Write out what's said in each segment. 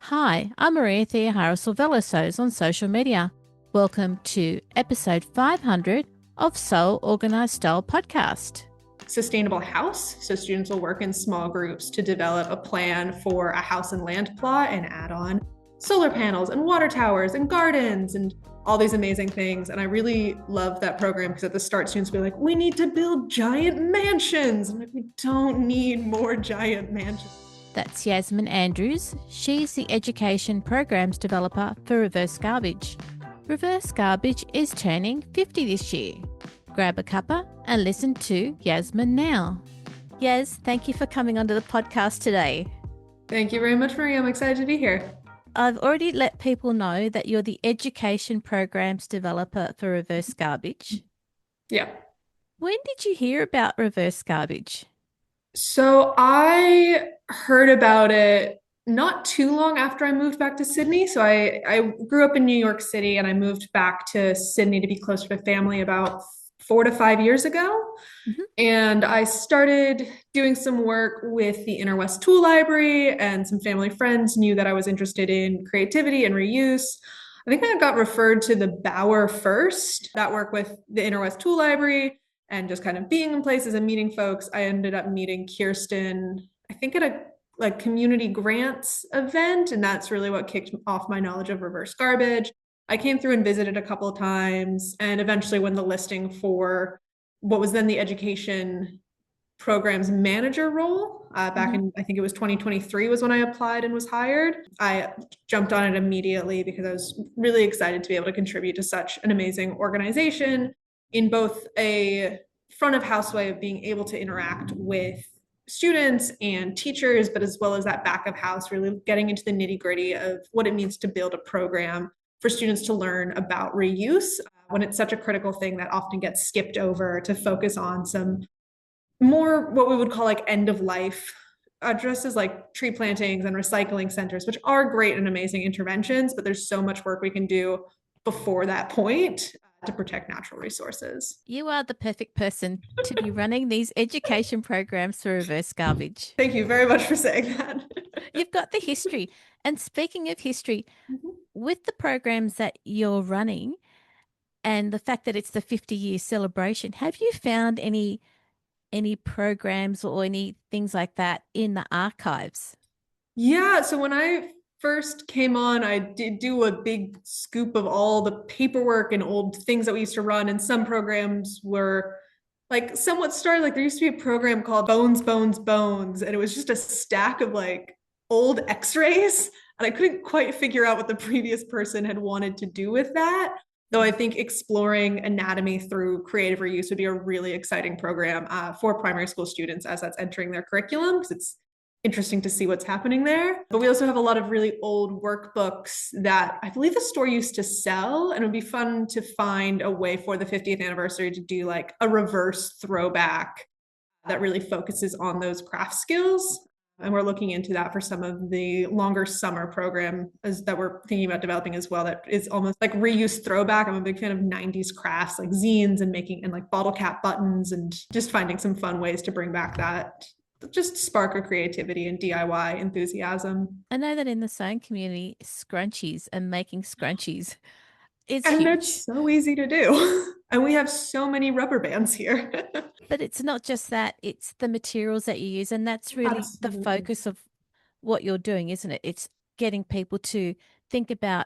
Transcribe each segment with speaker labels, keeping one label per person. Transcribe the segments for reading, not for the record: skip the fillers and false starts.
Speaker 1: Hi, I'm Maria Theohara Silvelosos on social media. Welcome to episode 500 of Soul Organized Style Podcast.
Speaker 2: Sustainable house. So students will work in small groups to develop a plan for a house and land plot and add on solar panels and water towers and gardens and all these amazing things. And I really love that program because at the start, students will be like, we need to build giant mansions. I'm like, we don't need more giant mansions.
Speaker 1: That's Yasmin Andrews. She's the education programs developer for Reverse Garbage. Reverse Garbage is turning 50 this year. Grab a cuppa and listen to Yasmin now. Yas, thank you for coming onto the podcast today.
Speaker 2: Thank you very much, Maria. I'm excited to be here.
Speaker 1: I've already let people know that you're the education programs developer for Reverse Garbage.
Speaker 2: Yeah.
Speaker 1: When did you hear about Reverse Garbage?
Speaker 2: So I heard about it not too long after I moved back to Sydney. So I grew up in New York City and I moved back to Sydney to be closer to family about 4 to 5 years ago.
Speaker 1: Mm-hmm.
Speaker 2: And I started doing some work with the Inner West Tool Library, and some family friends knew that I was interested in creativity and reuse. I think I got referred to the Bower first, that work with the Inner West Tool Library and just kind of being in places and meeting folks. I ended up meeting Kirsten, I think at a community grants event, and that's really what kicked off my knowledge of reverse garbage. I came through and visited a couple of times, and eventually when the listing for what was then the education programs manager role back in, I think it was 2023 was when I applied and was hired. I jumped on it immediately because I was really excited to be able to contribute to such an amazing organization in both a front of house way of being able to interact with students and teachers, but as well as that back of house, really getting into the nitty gritty of what it means to build a program for students to learn about reuse when it's such a critical thing that often gets skipped over to focus on some more what we would call like end of life addresses like tree plantings and recycling centers, which are great and amazing interventions, but there's so much work we can do before that point to protect natural resources.
Speaker 1: You are the perfect person to be running these education programs for Reverse Garbage.
Speaker 2: Thank you very much for saying that.
Speaker 1: You've got the history. And speaking of history, with the programs that you're running and the fact that it's the 50-year celebration, have you found any programs or any things like that in the archives?
Speaker 2: Yeah, so when I first came on, I did do a big scoop of all the paperwork and old things that we used to run, and some programs were like somewhat started. Like there used to be a program called Bones, Bones, Bones, and it was just a stack of like old x-rays, and I couldn't quite figure out what the previous person had wanted to do with that. Though I think exploring anatomy through creative reuse would be a really exciting program for primary school students as that's entering their curriculum, because it's interesting to see what's happening there. But we also have a lot of really old workbooks that I believe the store used to sell, and it would be fun to find a way for the 50th anniversary to do like a reverse throwback that really focuses on those craft skills. And we're looking into that for some of the longer summer program that we're thinking about developing as well. That is almost like reuse throwback. I'm a big fan of 90s crafts like zines and making and like bottle cap buttons, and just finding some fun ways to bring back that just spark of creativity and DIY enthusiasm.
Speaker 1: I know that in the sewing community, scrunchies and making scrunchies is
Speaker 2: And
Speaker 1: huge.
Speaker 2: it's so easy to do. And we have so many rubber bands here.
Speaker 1: But it's not just that, it's the materials that you use. And that's really
Speaker 2: Absolutely.
Speaker 1: the focus of what you're doing, isn't it? It's getting people to think about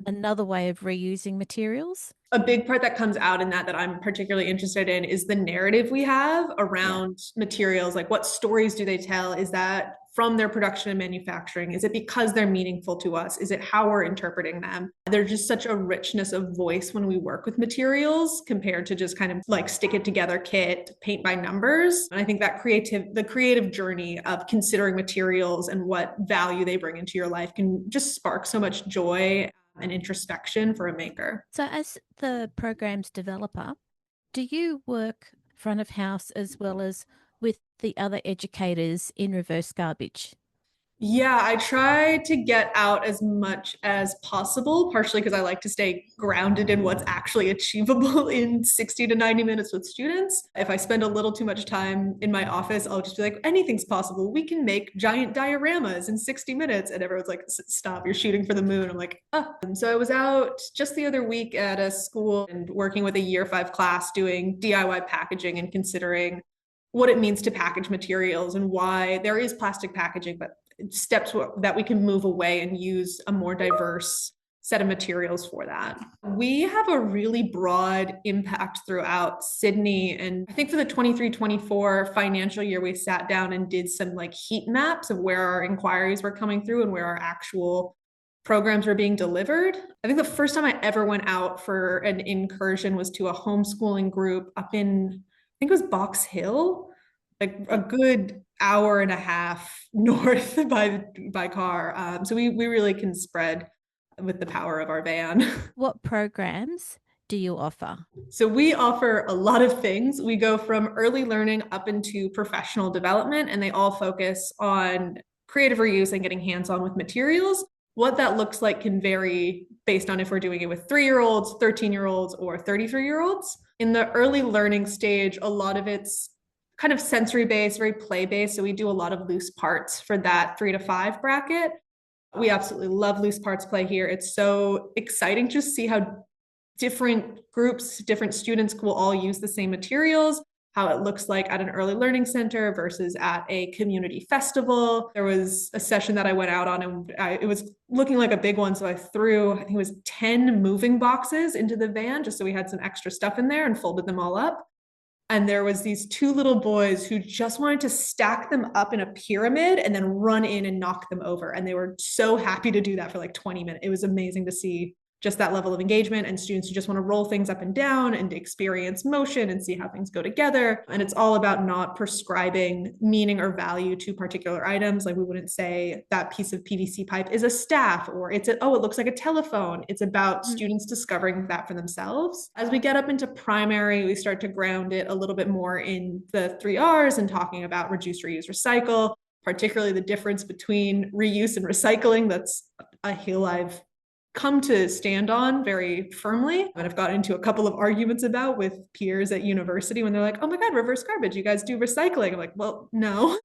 Speaker 1: another way of reusing materials.
Speaker 2: A big part that comes out in that I'm particularly interested in is the narrative we have around materials. Like, what stories do they tell? Is that from their production and manufacturing? Is it because they're meaningful to us? Is it how we're interpreting them? There's just such a richness of voice when we work with materials compared to just kind of like stick it together kit, paint by numbers. And I think that the creative journey of considering materials and what value they bring into your life can just spark so much joy and introspection for a maker.
Speaker 1: So, as the program's developer, do you work front of house as well as with the other educators in Reverse Garbage?
Speaker 2: Yeah, I try to get out as much as possible, partially because I like to stay grounded in what's actually achievable in 60 to 90 minutes with students. If I spend a little too much time in my office, I'll just be like, anything's possible. We can make giant dioramas in 60 minutes. And everyone's like, stop, you're shooting for the moon. I'm like, oh. And so I was out just the other week at a school and working with a year 5 class doing DIY packaging and considering what it means to package materials and why there is plastic packaging, but steps that we can move away and use a more diverse set of materials for that. We have a really broad impact throughout Sydney. And I think for the 23-24 financial year, we sat down and did some like heat maps of where our inquiries were coming through and where our actual programs were being delivered. I think the first time I ever went out for an incursion was to a homeschooling group up in, I think it was Box Hill, like a good hour and a half north by car. So we really can spread with the power of our van.
Speaker 1: What programs do you offer?
Speaker 2: So we offer a lot of things. We go from early learning up into professional development, and they all focus on creative reuse and getting hands-on with materials. What that looks like can vary based on if we're doing it with 3-year-olds, 13-year-olds, or 33-year-olds. In the early learning stage, a lot of it's kind of sensory based, very play based. So we do a lot of loose parts for that 3 to 5 bracket. We absolutely love loose parts play here. It's so exciting to see how different groups, different students will all use the same materials, how it looks like at an early learning center versus at a community festival. There was a session that I went out on and it was looking like a big one. So I threw, I think it was 10 moving boxes into the van just so we had some extra stuff in there and folded them all up. And there was these 2 little boys who just wanted to stack them up in a pyramid and then run in and knock them over. And they were so happy to do that for like 20 minutes. It was amazing to see just that level of engagement and students who just want to roll things up and down and experience motion and see how things go together. And it's all about not prescribing meaning or value to particular items. Like we wouldn't say that piece of PVC pipe is a staff or it looks like a telephone. It's about students discovering that for themselves. As we get up into primary, we start to ground it a little bit more in the 3 R's and talking about reduce, reuse, recycle, particularly the difference between reuse and recycling. That's a hill I've come to stand on very firmly. And I've gotten into a couple of arguments about with peers at university when they're like, oh my God, reverse garbage, you guys do recycling. I'm like, well, no,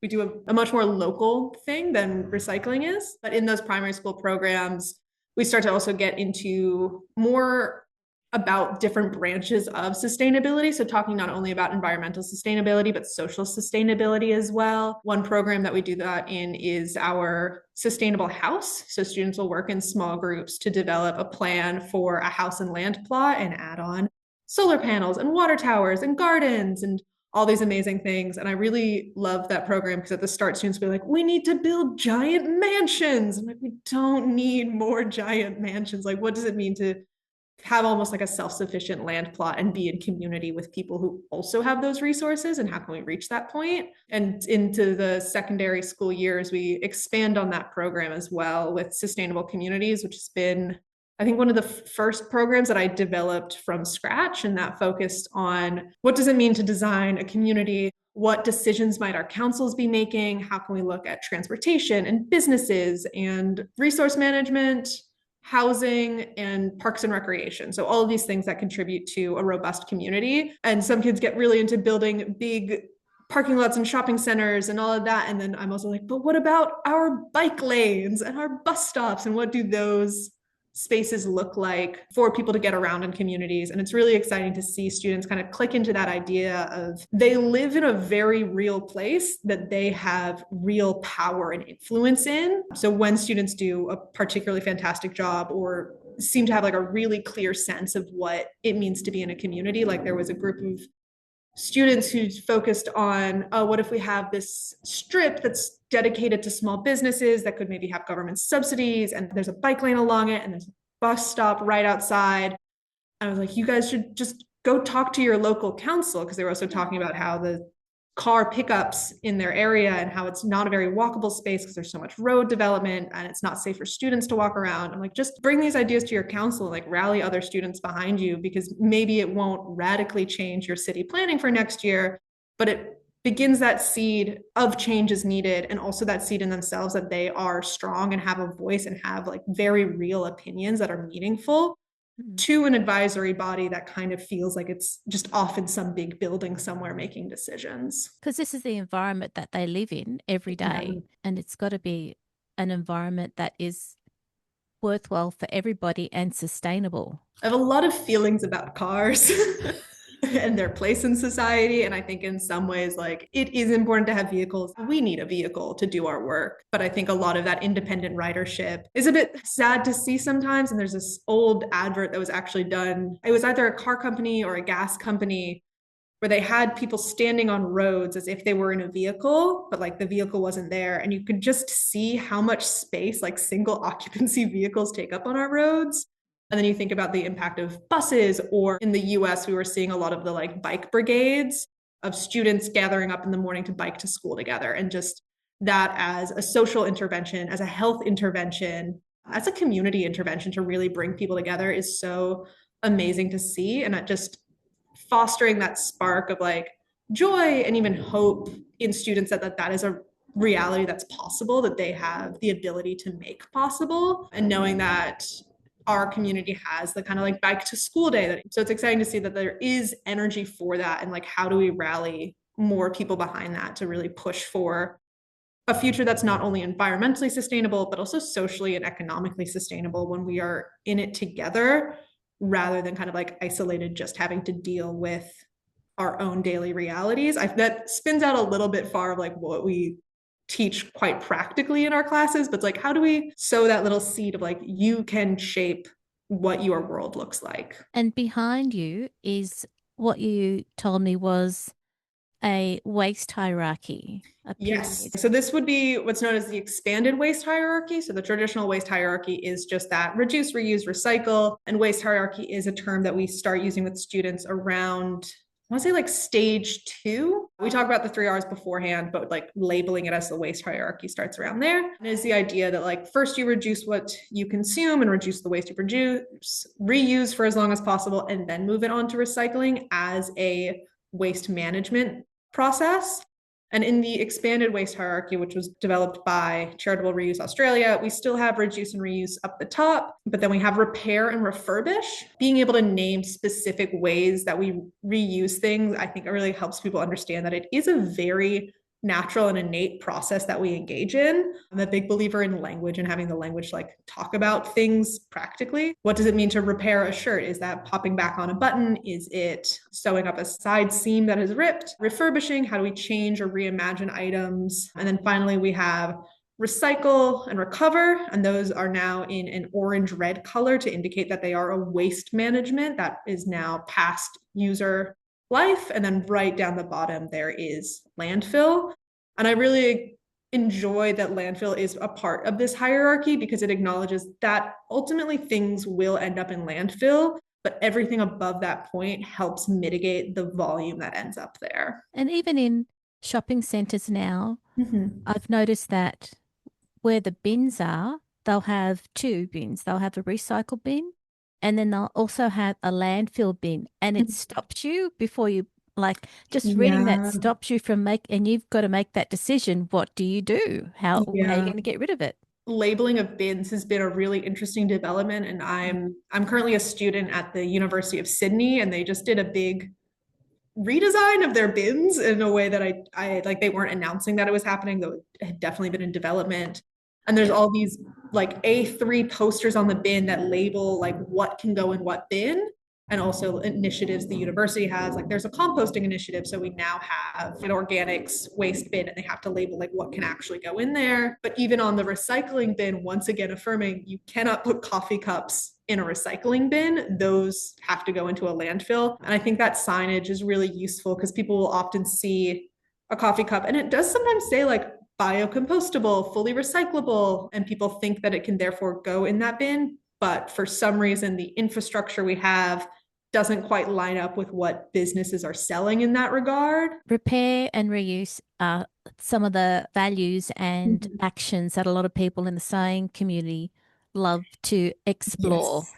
Speaker 2: we do a much more local thing than recycling is. But in those primary school programs, we start to also get into more about different branches of sustainability. So talking not only about environmental sustainability, but social sustainability as well. One program that we do that in is our sustainable house. So students will work in small groups to develop a plan for a house and land plot and add on solar panels and water towers and gardens and all these amazing things. And I really love that program because at the start, students will be like, we need to build giant mansions. I'm like, we don't need more giant mansions. Like, what does it mean to have almost like a self-sufficient land plot and be in community with people who also have those resources, and how can we reach that point? And into the secondary school years, we expand on that program as well with sustainable communities, which has been, I think, one of the first programs that I developed from scratch, and that focused on what does it mean to design a community? What decisions might our councils be making? How can we look at transportation and businesses and resource management, housing, and parks and recreation. So all of these things that contribute to a robust community. And some kids get really into building big parking lots and shopping centers and all of that. And then I'm also like, but what about our bike lanes and our bus stops? And what do those spaces look like for people to get around in communities? And it's really exciting to see students kind of click into that idea of they live in a very real place that they have real power and influence in. So when students do a particularly fantastic job or seem to have like a really clear sense of what it means to be in a community, like there was a group of students who focused on, oh, what if we have this strip that's dedicated to small businesses that could maybe have government subsidies, and there's a bike lane along it and there's a bus stop right outside. And I was like, you guys should just go talk to your local council, because they were also talking about how the car pickups in their area and how it's not a very walkable space because there's so much road development and it's not safe for students to walk around. I'm like, just bring these ideas to your council, like rally other students behind you, because maybe it won't radically change your city planning for next year, but it begins that seed of change is needed, and also that seed in themselves that they are strong and have a voice and have like very real opinions that are meaningful,
Speaker 1: Mm.
Speaker 2: to an advisory body that kind of feels like it's just off in some big building somewhere making decisions.
Speaker 1: Because this is the environment that they live in every
Speaker 2: Yeah.
Speaker 1: day, and it's got to be an environment that is worthwhile for everybody and sustainable.
Speaker 2: I have a lot of feelings about cars and their place in society. And I think in some ways, like it is important to have vehicles. We need a vehicle to do our work. But I think a lot of that independent ridership is a bit sad to see sometimes. And there's this old advert that was actually done. It was either a car company or a gas company where they had people standing on roads as if they were in a vehicle, but like the vehicle wasn't there. And you could just see how much space like single occupancy vehicles take up on our roads. And then you think about the impact of buses, or in the US, we were seeing a lot of the like bike brigades of students gathering up in the morning to bike to school together. And just that as a social intervention, as a health intervention, as a community intervention to really bring people together is so amazing to see. And that just fostering that spark of like joy and even hope in students that is a reality that's possible, that they have the ability to make possible, and knowing that our community has the kind of like bike to school day that, so it's exciting to see that there is energy for that, and like how do we rally more people behind that to really push for a future that's not only environmentally sustainable but also socially and economically sustainable when we are in it together, rather than kind of like isolated, just having to deal with our own daily realities. That spins out a little bit far of like what we teach quite practically in our classes, but it's like, how do we sow that little seed of like, you can shape what your world looks like?
Speaker 1: And behind you is what you told me was a waste hierarchy, a
Speaker 2: Yes.
Speaker 1: pyramid.
Speaker 2: So this would be what's known as the expanded waste hierarchy. So the traditional waste hierarchy is just that: reduce, reuse, recycle. And waste hierarchy is a term that we start using with students around, I want to say like stage 2. We talk about the 3 R's beforehand, but like labeling it as the waste hierarchy starts around there. And is the idea that like first you reduce what you consume and reduce the waste you produce, reuse for as long as possible, and then move it on to recycling as a waste management process. And in the expanded waste hierarchy, which was developed by Charitable Reuse Australia, we still have reduce and reuse up the top, but then we have repair and refurbish. Being able to name specific ways that we reuse things, I think it really helps people understand that it is a very natural and innate process that we engage in. I'm a big believer in language and having the language like talk about things practically. What does it mean to repair a shirt? Is that popping back on a button? Is it sewing up a side seam that is ripped? Refurbishing, how do we change or reimagine items? And then finally, we have recycle and recover, and those are now in an orange red color to indicate that they are a waste management that is now past user life. And then right down the bottom, there is landfill. And I really enjoy that landfill is a part of this hierarchy because it acknowledges that ultimately things will end up in landfill, but everything above that point helps mitigate the volume that ends up there.
Speaker 1: And even in shopping centres now,
Speaker 2: Mm-hmm.
Speaker 1: I've noticed that where the bins are, they'll have two bins. They'll have a recycle bin, and then they'll also have a landfill bin. And it stops you before you, like, just reading that
Speaker 2: Yeah.
Speaker 1: stops you from and you've got to make that decision. What do you do? How are you
Speaker 2: Yeah.
Speaker 1: going to get rid of it?
Speaker 2: Labeling of bins has been a really interesting development, and I'm currently a student at the University of Sydney, and they just did a big redesign of their bins in a way that I like, they weren't announcing that it was happening, though it had definitely been in development. And there's all these like A3 posters on the bin that label like what can go in what bin, and also initiatives the university has. Like there's a composting initiative, so we now have an organics waste bin, and they have to label like what can actually go in there. But even on the recycling bin, once again affirming you cannot put coffee cups in a recycling bin, those have to go into a landfill. And I think that signage is really useful because people will often see a coffee cup and it does sometimes say like biocompostable, fully recyclable, and people think that it can therefore go in that bin. But for some reason, the infrastructure we have doesn't quite line up with what businesses are selling in that regard.
Speaker 1: Repair and reuse are some of the values and
Speaker 2: Mhm.
Speaker 1: actions that a lot of people in the sewing community love to explore.
Speaker 2: Yes.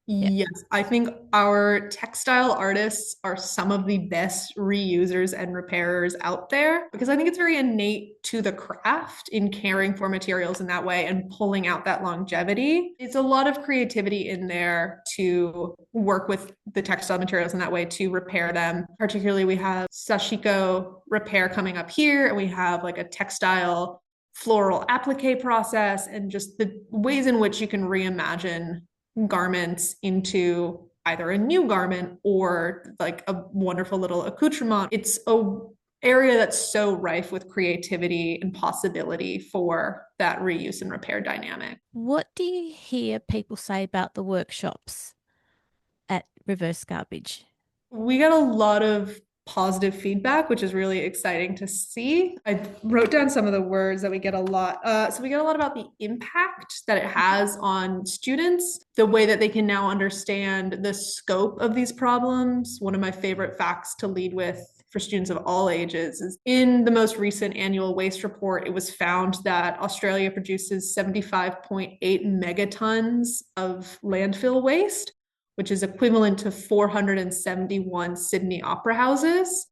Speaker 1: Yeah.
Speaker 2: Yes, I think our textile artists are some of the best reusers and repairers out there because I think it's very innate to the craft in caring for materials in that way and pulling out that longevity. It's a lot of creativity in there to work with the textile materials in that way to repair them. Particularly, we have sashiko repair coming up here, and we have like a textile floral applique process and just the ways in which you can reimagine garments into either a new garment or like a wonderful little accoutrement. It's a area that's so rife with creativity and possibility for that reuse and repair dynamic.
Speaker 1: What do you hear people say about the workshops at Reverse Garbage?
Speaker 2: We got a lot of positive feedback, which is really exciting to see. I wrote down some of the words that we get a lot. So we get a lot about the impact that it has on students, the way that they can now understand the scope of these problems. One of my favorite facts to lead with for students of all ages is in the most recent annual waste report, it was found that Australia produces 75.8 megatons of landfill waste, which is equivalent to 471 Sydney opera houses.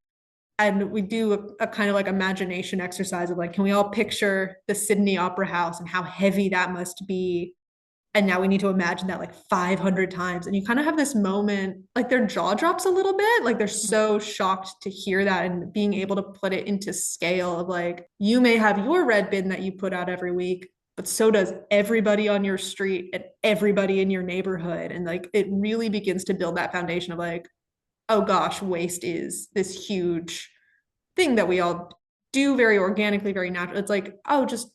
Speaker 2: And we do a kind of like imagination exercise of like, can we all picture the Sydney Opera House and how heavy that must be? And now we need to imagine that like 500 times. And you kind of have this moment, like their jaw drops a little bit. Like they're so shocked to hear that and being able to put it into scale of like, you may have your red bin that you put out every week, but so does everybody on your street and everybody in your neighborhood. And like it really begins to build that foundation of like, oh gosh, waste is this huge thing that we all do very organically, very natural. It's like, oh, just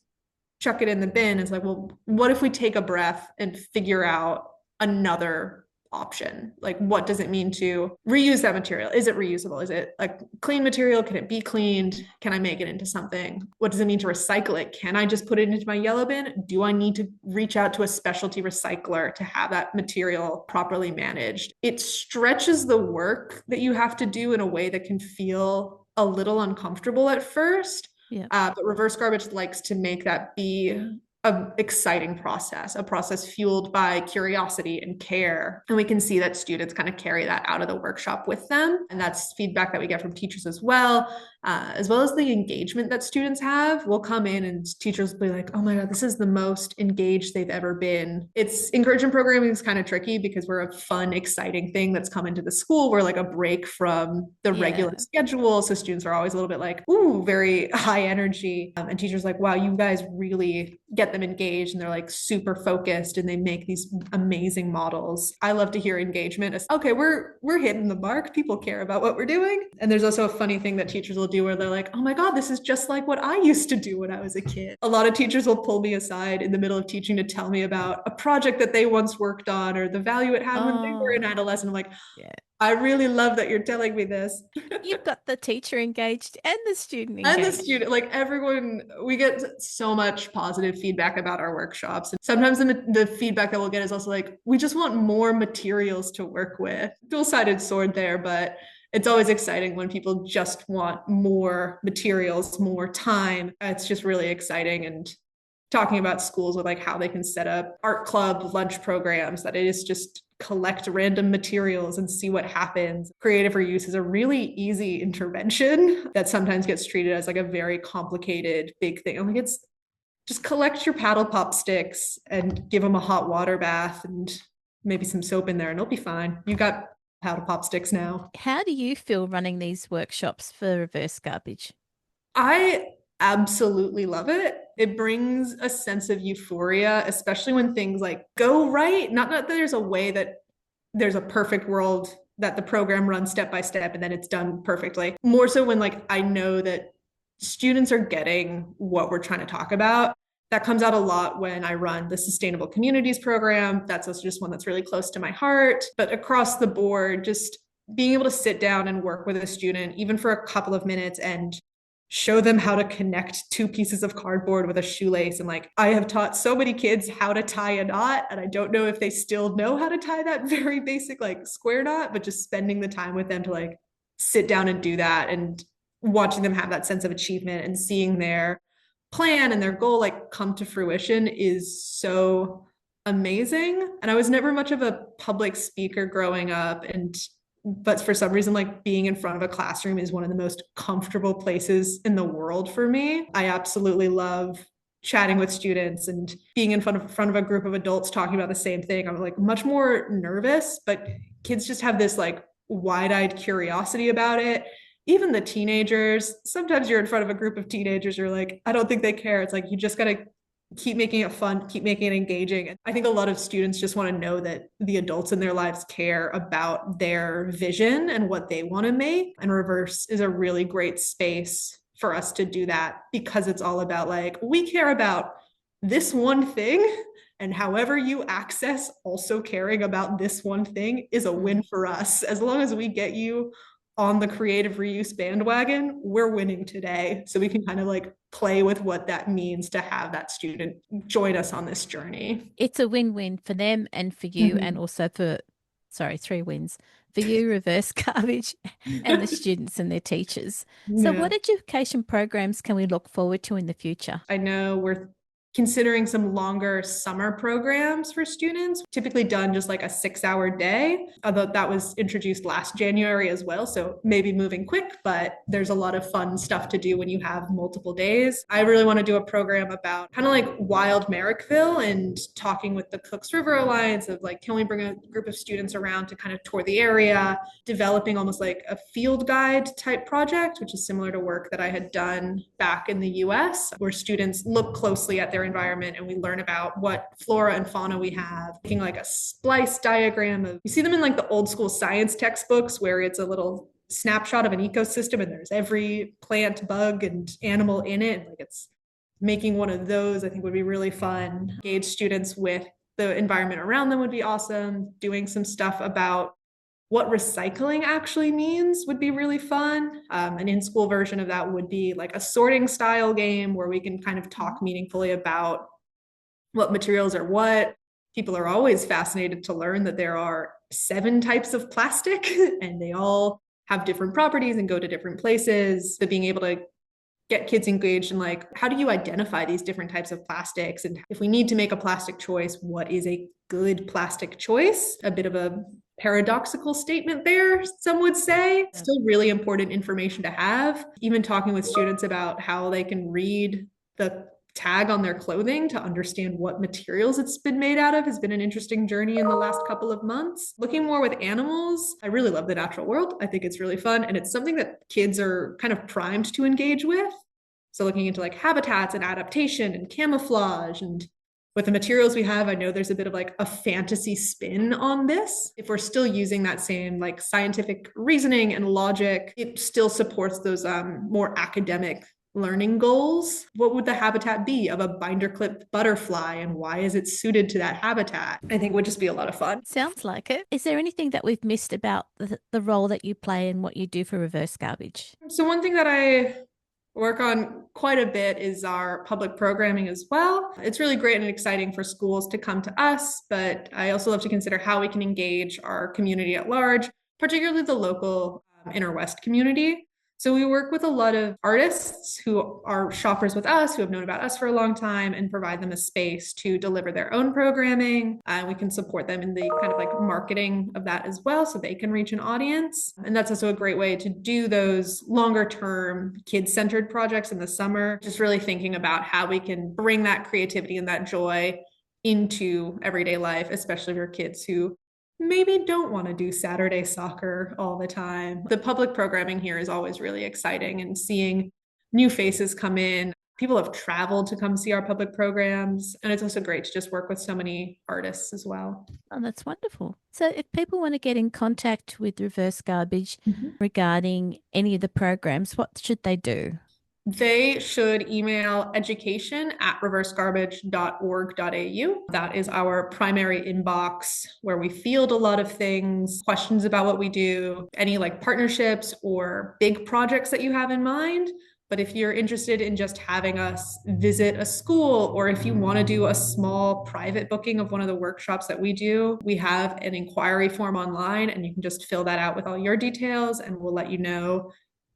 Speaker 2: chuck it in the bin. It's like, well, what if we take a breath and figure out another option? Like, what does it mean to reuse that material? Is it reusable? Is it like clean material? Can it be cleaned? Can I make it into something? What does it mean to recycle it? Can I just put it into my yellow bin? Do I need to reach out to a specialty recycler to have that material properly managed? It stretches the work that you have to do in a way that can feel a little uncomfortable at first.
Speaker 1: Yeah.
Speaker 2: But reverse garbage likes to make that be an exciting process, a process fueled by curiosity and care. And we can see that students kind of carry that out of the workshop with them. And that's feedback that we get from teachers as well as the engagement that students have. We'll come in and teachers will be like, oh my God, this is the most engaged they've ever been. It's encouragement programming is kind of tricky because we're a fun, exciting thing that's come into the school. We're like a break from the regular schedule. So students are always a little bit like, ooh, very high energy. And teachers like, wow, you guys really get them engaged and they're like super focused and they make these amazing models. I love to hear engagement. It's, okay, we're hitting the mark. People care about what we're doing. And there's also a funny thing that teachers will do where they're like, oh my God, this is just like what I used to do when I was a kid. A lot of teachers will pull me aside in the middle of teaching to tell me about a project that they once worked on or the value it had when they were an adolescent. I'm like, yeah, I really love that you're telling me this.
Speaker 1: You've got the teacher engaged and the student
Speaker 2: And
Speaker 1: engaged.
Speaker 2: the student, like everyone, we get so much positive feedback about our workshops. And sometimes the feedback that we'll get is also like, we just want more materials to work with. Dual-sided sword there, but it's always exciting when people just want more materials, more time. It's just really exciting. And talking about schools with like how they can set up art club lunch programs, that it is just collect random materials and see what happens. Creative reuse is a really easy intervention that sometimes gets treated as like a very complicated big thing. I'm like, it's just collect your paddle pop sticks and give them a hot water bath and maybe some soap in there and it'll be fine. You got paddle pop sticks now.
Speaker 1: How do you feel running these workshops for reverse garbage?
Speaker 2: I absolutely love it. It brings a sense of euphoria, especially when things like go right. Not that there's a way that there's a perfect world that the program runs step by step and then it's done perfectly. More so when like I know that students are getting what we're trying to talk about. That comes out a lot when I run the Sustainable Communities program. That's also just one that's really close to my heart. But across the board, just being able to sit down and work with a student, even for a couple of minutes, and show them how to connect two pieces of cardboard with a shoelace. And like, I have taught so many kids how to tie a knot, and I don't know if they still know how to tie that very basic like square knot, but just spending the time with them to like sit down and do that and watching them have that sense of achievement and seeing their plan and their goal like come to fruition is so amazing. And I was never much of a public speaker growing up. But for some reason, like being in front of a classroom is one of the most comfortable places in the world for me. I absolutely love chatting with students and being in front of a group of adults talking about the same thing. I'm like much more nervous, but kids just have this like wide-eyed curiosity about it. Even the teenagers, sometimes you're in front of a group of teenagers, you're like, I don't think they care. It's like you just got to keep making it fun, keep making it engaging. I think a lot of students just want to know that the adults in their lives care about their vision and what they want to make. And Reverse is a really great space for us to do that because it's all about like, we care about this one thing. And however you access also caring about this one thing is a win for us. As long as we get you on the creative reuse bandwagon, we're winning today. So we can kind of like play with what that means to have that student join us on this journey.
Speaker 1: It's a win-win for them and for you, and also for, sorry, three wins for you, Reverse Garbage, and the students and their teachers. So,
Speaker 2: Yeah.
Speaker 1: what education programs can we look forward to in the future?
Speaker 2: I know we're considering some longer summer programs for students, typically done just like a 6-hour day, although that was introduced last January as well. So maybe moving quick, but there's a lot of fun stuff to do when you have multiple days. I really want to do a program about kind of like wild Merrickville and talking with the Cooks River Alliance of like, can we bring a group of students around to kind of tour the area, developing almost like a field guide type project, which is similar to work that I had done back in the US, where students look closely at their environment and we learn about what flora and fauna we have, making like a splice diagram of, you see them in like the old school science textbooks where it's a little snapshot of an ecosystem and there's every plant, bug, and animal in it. Like it's making one of those, I think would be really fun. Engage students with the environment around them would be awesome. Doing some stuff about what recycling actually means would be really fun. An in-school version of that would be like a sorting style game where we can kind of talk meaningfully about what materials are what. People are always fascinated to learn that there are 7 types of plastic and they all have different properties and go to different places. So being able to get kids engaged in like, how do you identify these different types of plastics? And if we need to make a plastic choice, what is a good plastic choice? A bit of a paradoxical statement there, some would say. Still really important information to have. Even talking with students about how they can read the tag on their clothing to understand what materials it's been made out of has been an interesting journey in the last couple of months. Looking more with animals, I really love the natural world. I think it's really fun and it's something that kids are kind of primed to engage with. So looking into like habitats and adaptation and camouflage, and with the materials we have, I know there's a bit of like a fantasy spin on this. If we're still using that same like scientific reasoning and logic, it still supports those more academic learning goals. What would the habitat be of a binder clipped butterfly and why is it suited to that habitat? I think would just be a lot of fun.
Speaker 1: Sounds like it. Is there anything that we've missed about the role that you play and what you do for Reverse Garbage?
Speaker 2: So one thing that I work on quite a bit is our public programming as well. It's really great and exciting for schools to come to us, but I also love to consider how we can engage our community at large, particularly the local Inner West community. So we work with a lot of artists who are shoppers with us, who have known about us for a long time, and provide them a space to deliver their own programming. And we can support them in the kind of like marketing of that as well, so they can reach an audience. And that's also a great way to do those longer term kid-centered projects in the summer, just really thinking about how we can bring that creativity and that joy into everyday life, especially for kids who maybe don't want to do Saturday soccer all the time. The public programming here is always really exciting, and seeing new faces come in. People have traveled to come see our public programs, and it's also great to just work with so many artists as well.
Speaker 1: Oh, that's wonderful. So, if people want to get in contact with Reverse Garbage regarding any of the programs, what should they do?
Speaker 2: They should email education@reversegarbage.org.au. That is our primary inbox where we field a lot of things, questions about what we do, any like partnerships or big projects that you have in mind. But if you're interested in just having us visit a school, or if you want to do a small private booking of one of the workshops that we do, we have an inquiry form online and you can just fill that out with all your details and we'll let you know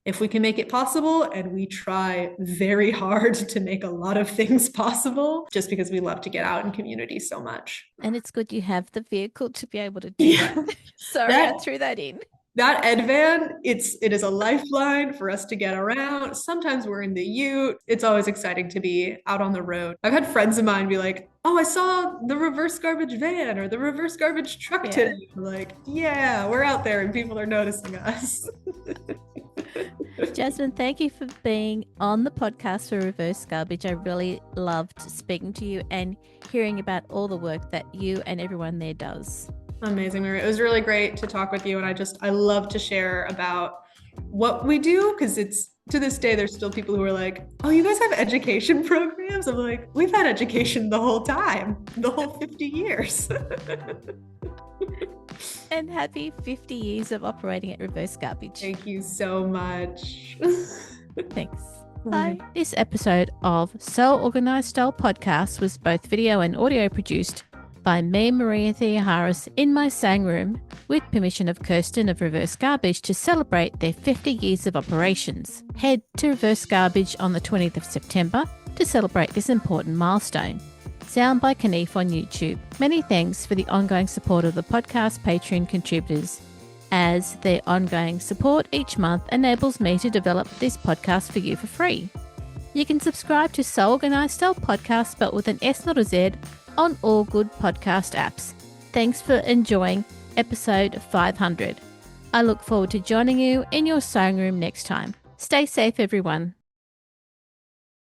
Speaker 2: if we can make it possible, and we try very hard to make a lot of things possible just because we love to get out in community so much.
Speaker 1: And it's good you have the vehicle to be able to do that. Sorry, I threw that in.
Speaker 2: That ed van, it is a lifeline for us to get around. Sometimes we're in the ute. It's always exciting to be out on the road. I've had friends of mine be like, oh, I saw the reverse garbage van or the reverse garbage truck today. I'm like, yeah, we're out there and people are noticing us.
Speaker 1: Yasmin, thank you for being on the podcast for Reverse Garbage. I really loved speaking to you and hearing about all the work that you and everyone there does.
Speaker 2: Amazing, Maria. It was really great to talk with you. And I love to share about what we do, because it's, to this day, there's still people who are like, oh, you guys have education programs? I'm like, we've had education the whole time, the whole 50 years.
Speaker 1: And happy 50 years of operating at Reverse Garbage.
Speaker 2: Thank you so much.
Speaker 1: Thanks. Bye. This episode of So Organised Style Podcast was both video and audio produced by me, Maria Theoharis, in my sang room with permission of Kirsten of Reverse Garbage to celebrate their 50 years of operations. Head to Reverse Garbage on the 20th of September to celebrate this important milestone. Sound by Kaneef on YouTube. Many thanks for the ongoing support of the podcast Patreon contributors, as their ongoing support each month enables me to develop this podcast for you for free. You can subscribe to So Organised Style Podcast, spelt with an S, not a Z, on all good podcast apps. Thanks for enjoying episode 500. I look forward to joining you in your sewing room next time. Stay safe, everyone.